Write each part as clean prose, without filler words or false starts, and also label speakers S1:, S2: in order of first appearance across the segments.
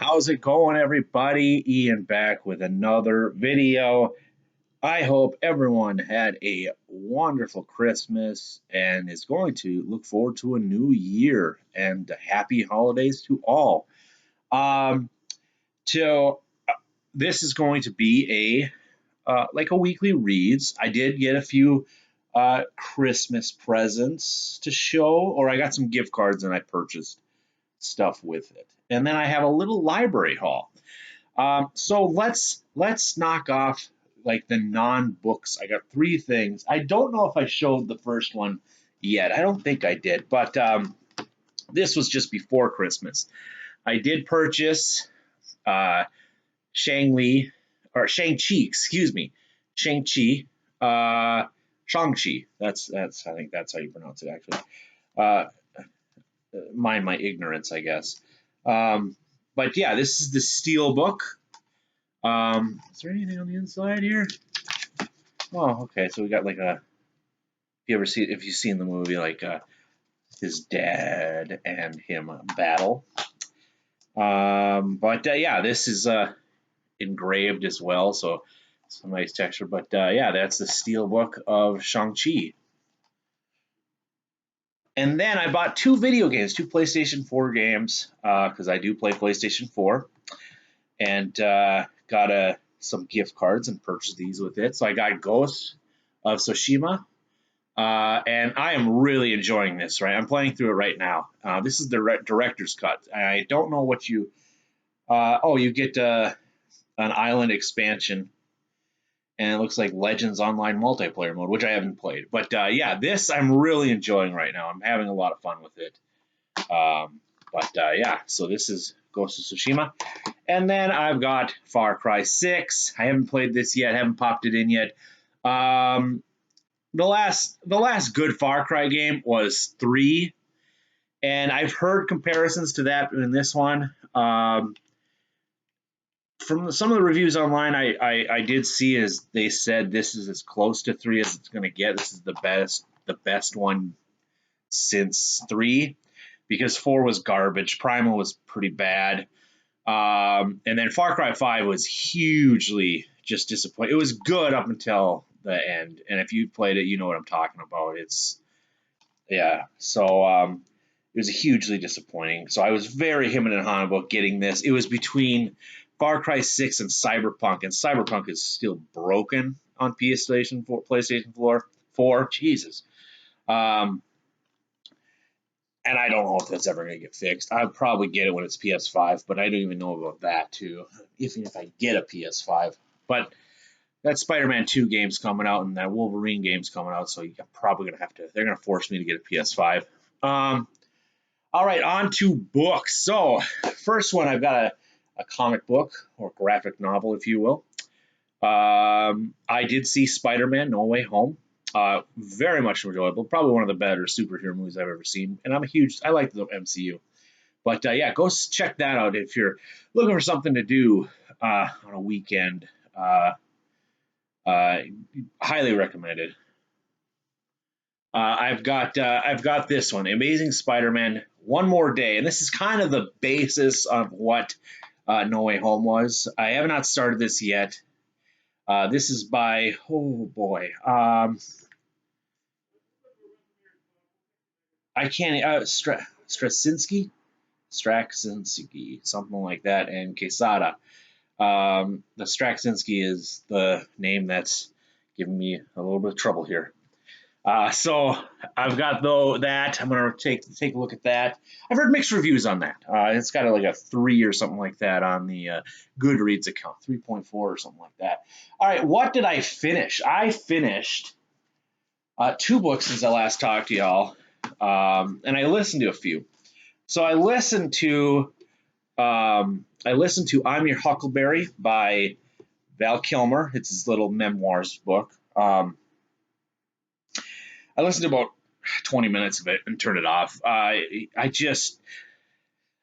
S1: How's it going, everybody? Ian back with another video. I hope everyone had a wonderful Christmas and is going to look forward to a new year and happy holidays to all. Um, so this is going to be a weekly reads. I did get a few Christmas presents to show, or I got some gift cards and I purchased stuff with it. And then I have a little library haul. So let's knock off like the non-books. I got three things. I don't know if I showed the first one yet. I don't think I did, but this was just before Christmas. I did purchase uh, Shang-Li or Shang-Chi, excuse me, Shang-Chi, Shang-Chi. That's I think that's how you pronounce it actually. Uh, Mind my ignorance, I guess. But yeah, this is the steelbook. Is there anything on the inside here? Oh, okay. So we got like a. If you've seen the movie, like his dad and him battle. But yeah, this is engraved as well, so some nice texture. But yeah, that's the steelbook of Shang-Chi. And then I bought two video games, two PlayStation 4 games, because I do play PlayStation 4, and got some gift cards and purchased these with it. So I got Ghost of Tsushima, and I am really enjoying this. Right, I'm playing through it right now. This is the director's cut. I don't know what you. You get an island expansion, and it looks like Legends Online multiplayer mode, which I haven't played. But yeah, this I'm really enjoying right now. I'm having a lot of fun with it. Yeah, so this is Ghost of Tsushima. And then I've got Far Cry 6. I haven't played this yet, haven't popped it in yet. The last good Far Cry game was 3, and I've heard comparisons to that in this one. From some of the reviews online, I did see is they said this is as close to 3 as it's going to get. This is the best one since 3, because 4 was garbage. Primal was pretty bad. And then Far Cry 5 was hugely just disappointing. It was good up until the end, and if you played it, you know what I'm talking about. Yeah. So it was hugely disappointing. So I was very him and Han about getting this. It was between Far Cry 6 and Cyberpunk is still broken on PlayStation 4. Jesus. Um, and I don't know if that's ever going to get fixed. I'll probably get it when it's PS5, but I don't even know about that too, even if I get a PS5. But that Spider-Man 2 game's coming out, and that Wolverine game's coming out, so you're probably going to have to, they're going to force me to get a PS5. All right, on to books. So, first one, I've got a comic book, or graphic novel, if you will. I did see Spider-Man No Way Home. Very much enjoyable. Probably one of the better superhero movies I've ever seen. And I like the MCU. But yeah, go check that out if you're looking for something to do on a weekend. Highly recommended. I've got this one, Amazing Spider-Man: One More Day, and this is kind of the basis of what No Way Home was. I have not started this yet. This is by I can't Straczynski, something like that, and Quesada. The Straczynski is the name that's giving me a little bit of trouble here. So I've got that. I'm gonna take a look at that. I've heard mixed reviews on that. It's got like a 3 or something like that on the Goodreads account, 3.4 or something like that. All right, what did I finish? I finished 2 books since I last talked to y'all, and I listened to a few. So I listened to I'm Your Huckleberry by Val Kilmer. It's his little memoirs book. I listened to about 20 minutes of it and turned it off. I've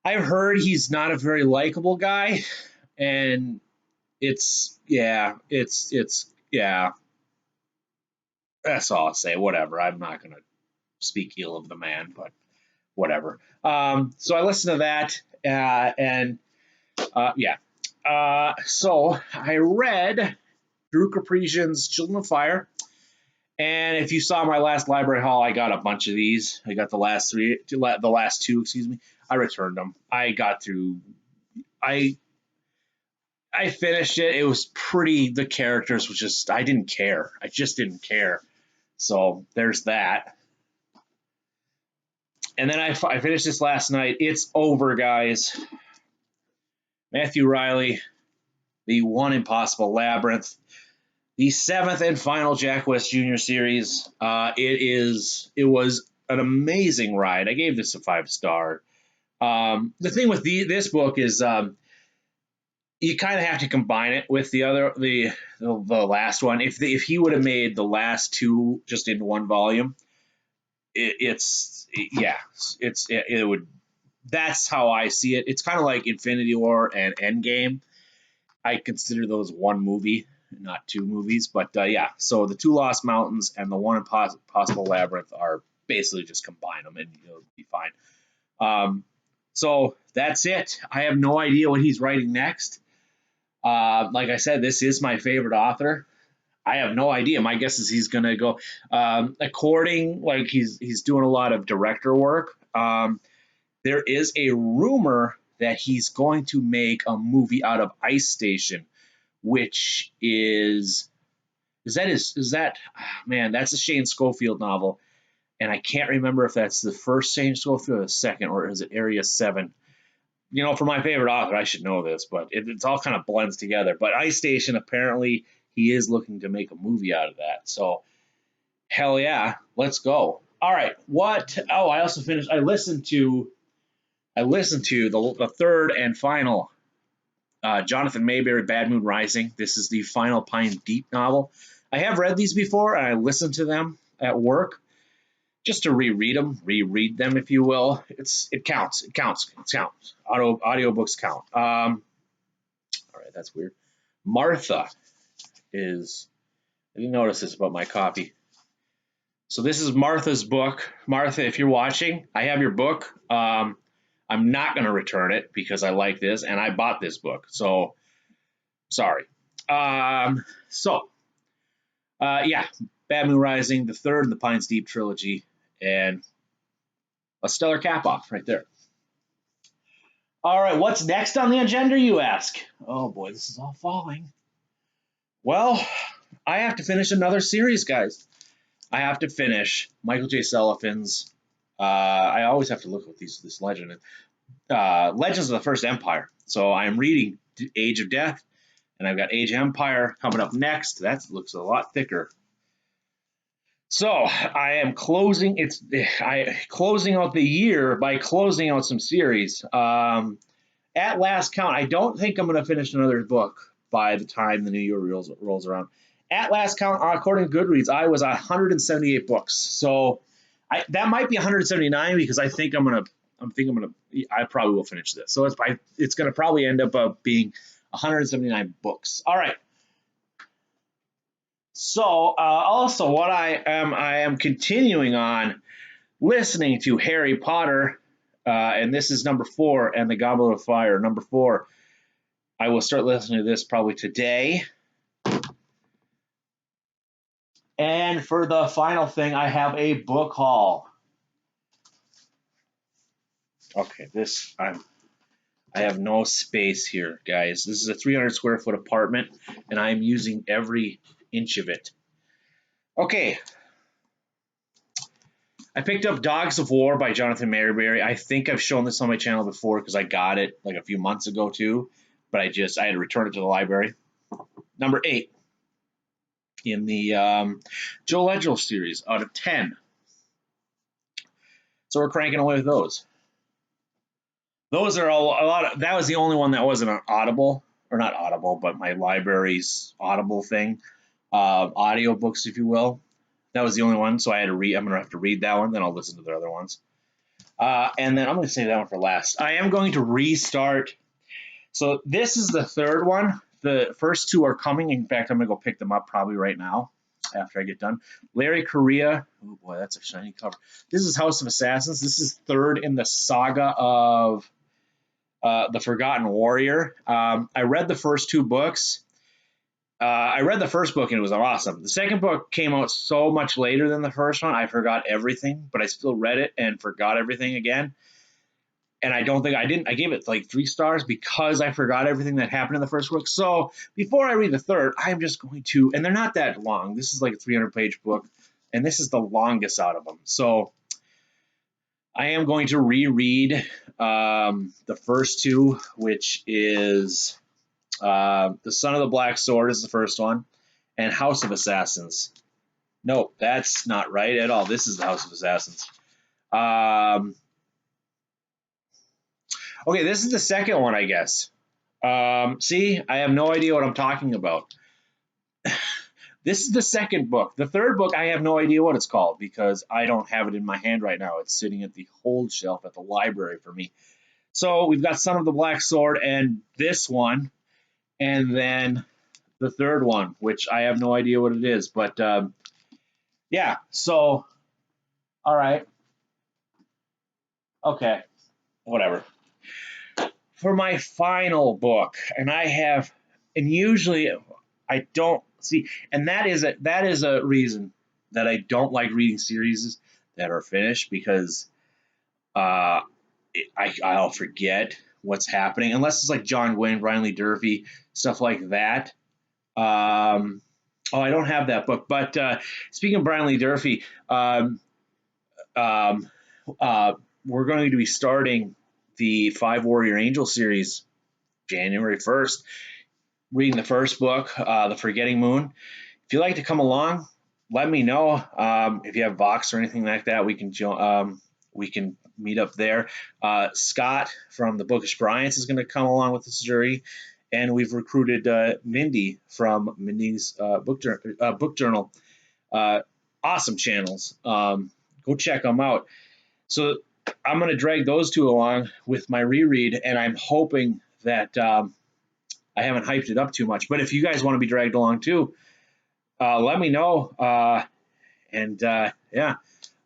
S1: heard he's not a very likable guy, and it's that's all I'll say. Whatever. I'm not gonna speak ill of the man, but whatever. So I listened to that, and Yeah. So I read Drew Caprician's Children of Fire. And if you saw my last library haul, I got a bunch of these. I got the last two, excuse me. I returned them. I got through. I I finished it. It was pretty. The characters was just. I didn't care. I just didn't care. So there's that. And then I finished this last night. It's over, guys. Matthew Riley, the One Impossible Labyrinth, the seventh and final Jack West Jr. series. It was an amazing ride. I gave this a 5 star. The thing with this book is you kind of have to combine it with the last one. If he would have made the last two just in one volume, it would. That's how I see it. It's kind of like Infinity War and Endgame. I consider those one movie, not two movies. But yeah, so the Two Lost Mountains and the One Impossible Labyrinth are basically just combine them and it'll be fine. So that's it. I have no idea what he's writing next. Like I said, this is my favorite author. I have no idea. My guess is he's going to go he's doing a lot of director work. There is a rumor that he's going to make a movie out of Ice Station, which man, that's a Shane Schofield novel, and I can't remember if that's the first Shane Schofield or the second, or is it Area 7. For my favorite author, I should know this, but it's all kind of blends together. But Ice Station, apparently, he is looking to make a movie out of that. So, hell yeah, let's go. All right, what? Oh, I also finished. I listened to the third and final Jonathan Mayberry Bad Moon Rising. This is the final Pine Deep novel. I have read these before, and I listened to them at work just to reread them, if you will. It counts. Audiobooks count. All right, that's weird. Martha is. I didn't notice this about my copy. So this is Martha's book. Martha, if you're watching, I have your book. I'm not going to return it because I like this and I bought this book. So sorry. Yeah, Bad Moon Rising, the third in the Pines Deep trilogy, and a stellar cap off right there. All right, what's next on the agenda, you ask? Oh boy, this is all falling. Well, I have to finish another series, guys. I have to finish Michael J. Sullivan's. I always have to look at this legend. Legends of the First Empire. So I'm reading Age of Death, and I've got Age of Empire coming up next. That looks a lot thicker. So I am closing out the year by closing out some series. At last count, I don't think I'm going to finish another book by the time the new year rolls around. At last count, according to Goodreads, I was 178 books. So that might be 179 because I probably will finish this. So it's going to probably end up being 179 books. All right. So also what I am continuing on listening to Harry Potter, and this is number 4, and the Goblet of Fire, number 4. I will start listening to this probably today. And for the final thing, I have a book haul. Okay, I have no space here, guys. This is a 300 square foot apartment, and I'm using every inch of it. Okay. I picked up Dogs of War by Jonathan Mayberry. I think I've shown this on my channel before because I got it like a few months ago too, but I had to return it to the library. Number 8 in the Joel Edgell series out of 10. So we're cranking away with those. Those are a lot. That was the only one that wasn't an Audible, or not Audible, but my library's Audible thing, audiobooks, if you will. That was the only one, so I had to read. I'm gonna have to read that one, then I'll listen to the other ones, and then I'm gonna save that one for last. I am going to restart. So this is the third one. The first 2 are coming. In fact, I'm gonna go pick them up probably right now after I get done. Larry Correia. Oh boy, that's a shiny cover. This is House of Assassins. This is third in the saga of The Forgotten Warrior. I read the first two books. I read the first book and it was awesome. The second book came out so much later than the first one, I forgot everything, but I still read it and forgot everything again. And I don't think I didn't. I gave it like 3 stars because I forgot everything that happened in the first book. So before I read the third, I'm just going to, and they're not that long. This is like a 300-page book, and this is the longest out of them. So I am going to reread the first two, which is The Son of the Black Sword is the first one, and House of Assassins. No, that's not right at all. This is the House of Assassins. Okay, this is the second one, I guess. See, I have no idea what I'm talking about. This is the second book. The third book, I have no idea what it's called because I don't have it in my hand right now. It's sitting at the hold shelf at the library for me. So we've got Son of the Black Sword and this one, and then the third one, which I have no idea what it is. But yeah, so, all right. Okay, whatever. For my final book, and usually I don't see, and that is a reason that I don't like reading series that are finished because I'll forget what's happening unless it's like John Gwynne, Brian Lee Durfee, stuff like that. Oh, I don't have that book, but speaking of Brian Lee Durfee, um, we're going to be starting the Five Warrior Angel series January 1st. Reading the first book, The Forgetting Moon. If you'd like to come along, let me know. If you have Vox or anything like that, we can meet up there. Scott from the Bookish Bryants is going to come along with this jury, and we've recruited Mindy from Mindy's book journal. Awesome channels. Go check them out. So I'm going to drag those two along with my reread, and I'm hoping that I haven't hyped it up too much. But if you guys want to be dragged along too, let me know. Yeah,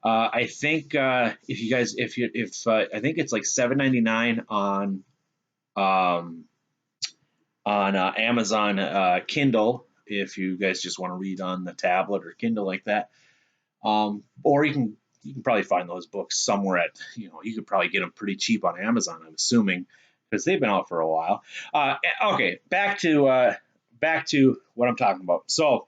S1: I think if you guys, if I think it's like $7.99 on Amazon Kindle if you guys just want to read on the tablet or Kindle like that. Or you can probably find those books somewhere you could probably get them pretty cheap on Amazon, I'm assuming, because they've been out for a while. Okay, back to what I'm talking about. So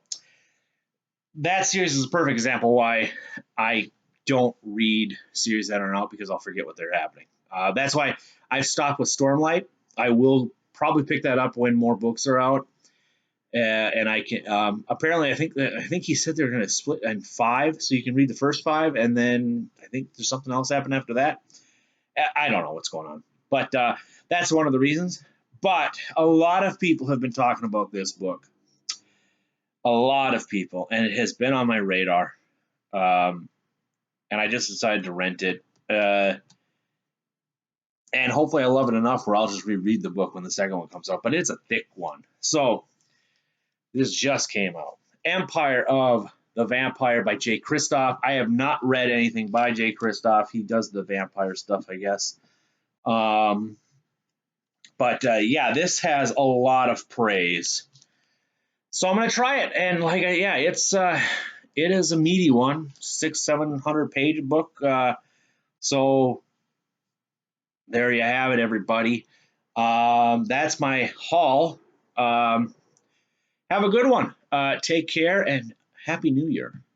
S1: that series is a perfect example why I don't read series that are out because I'll forget what they're happening. That's why I've stopped with Stormlight. I will probably pick that up when more books are out. And I can apparently I think he said they're going to split in 5, so you can read the first 5, and then I think there's something else happened after that. I don't know what's going on, but that's one of the reasons. But a lot of people have been talking about this book, a lot of people, and it has been on my radar. And I just decided to rent it, and hopefully I love it enough where I'll just reread the book when the second one comes out. But it's a thick one, so. This just came out. Empire of the Vampire by Jay Kristoff. I have not read anything by Jay Kristoff. He does the vampire stuff, I guess. But yeah, this has a lot of praise. So I'm gonna try it, and it is a meaty one, 600-700 page book. So there you have it, everybody. That's my haul. Have a good one. Take care and Happy New Year.